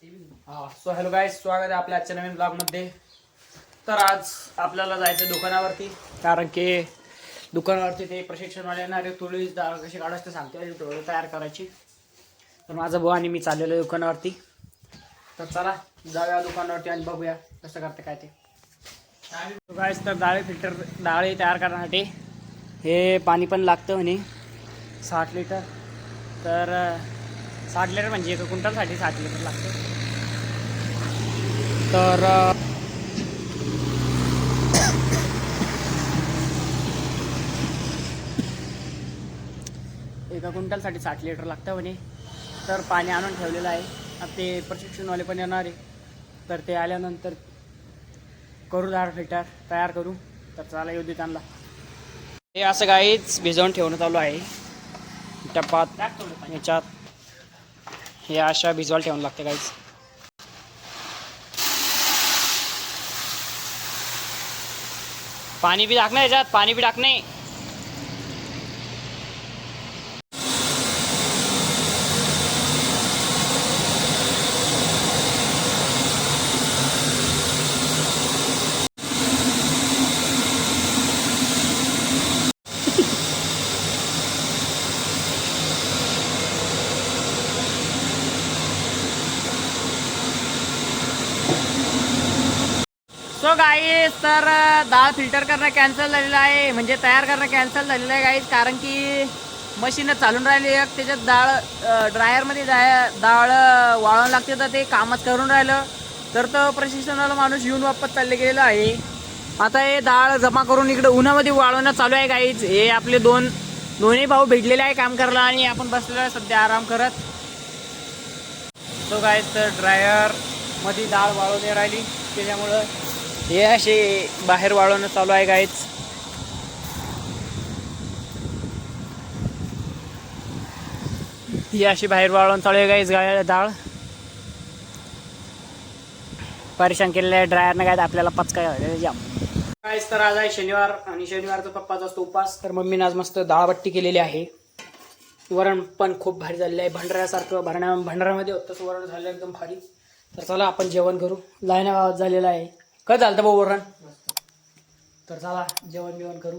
So hello guys, स्वागत आहे आपल्या आजच्या नवीन ब्लॉगमध्ये. तर आज आपल्याला जायचं दुकानावरती, कारण की दुकानावरती ते प्रशिक्षणवाले येणारे. तुळीच डाळ कशी काढायची ते सांगते, डोळे तयार करायची. तर माझा भाऊ आणि मी चाललेलो आहे दुकानावरती. तर चला जाऊया दुकानावरती आणि बघूया कसं करते काय ते. गाईज, तर डाळी तयार करण्यासाठी हे पाणी पण लागतं म्हणे 60 लिटर. तर 60 लिटर म्हणजे 1 क्विंटलसाठी 60 लिटर लागतं. तर 1 क्विंटलसाठी 60 लिटर लागतं म्हणे. तर पाणी आणून ठेवलेलं आहे. आता ते प्रशिक्षणवाले पण येणार आहे, तर ते आल्यानंतर करू 10 लिटर तयार करू. तर चला येऊ दे त्यांना. हे असं काहीच भिजवून ठेवणं चालू आहे टपात याच्यात. हे अशा भिजवायला ठेवून लागते काहीच. पाणी भी टाकणं याच्यात, पाणी भी टाकणे. सो गाईज, तर डाळ फिल्टर करणं कॅन्सल झालेलं आहे, म्हणजे तयार करणं कॅन्सल झालेलं आहे गाईज. कारण की मशीन चालून राहिली एक, त्याच्यात डाळ ड्रायरमध्ये डाळ वाळवून लागते, तर ते कामच करून राहिलं. तर तो प्रशिक्षणाला माणूस येऊन वापस चालले गेलेला आहे. आता हे डाळ जमा करून इकडे उन्हामध्ये वाळवणं चालू आहे गाईज. हे आपले दोन्ही भाऊ भेटलेले आहे काम करायला, आणि आपण बसलेलो आहे सध्या आराम करत. सो गाईज, तर ड्रायरमध्ये डाळ वाळवून राहिली, त्याच्यामुळं हे असे बाहेर वाळवणं चालू आहे गाईज. ही अशी बाहेर वाळवून चालू आहे गाईज डाळ. परेशान केलेलं आहे ड्रायरनं गाईज आपल्याला पचका जाम गाईज. तर आज आहे शनिवार, आणि शनिवारचा पप्पाचा असतो उपास. तर मम्मीने आज मस्त डाळबट्टी केलेली आहे. वरण पण खूप भारी झालेलं आहे, भंडाऱ्यासारखं. भंडाऱ्यामध्ये होतं तसं वरण झालं एकदम भारी. तर चला आपण जेवण करू. लायना गावात झालेलं आहे. काय झालं भाऊ वरण? तर चला जेवण करू.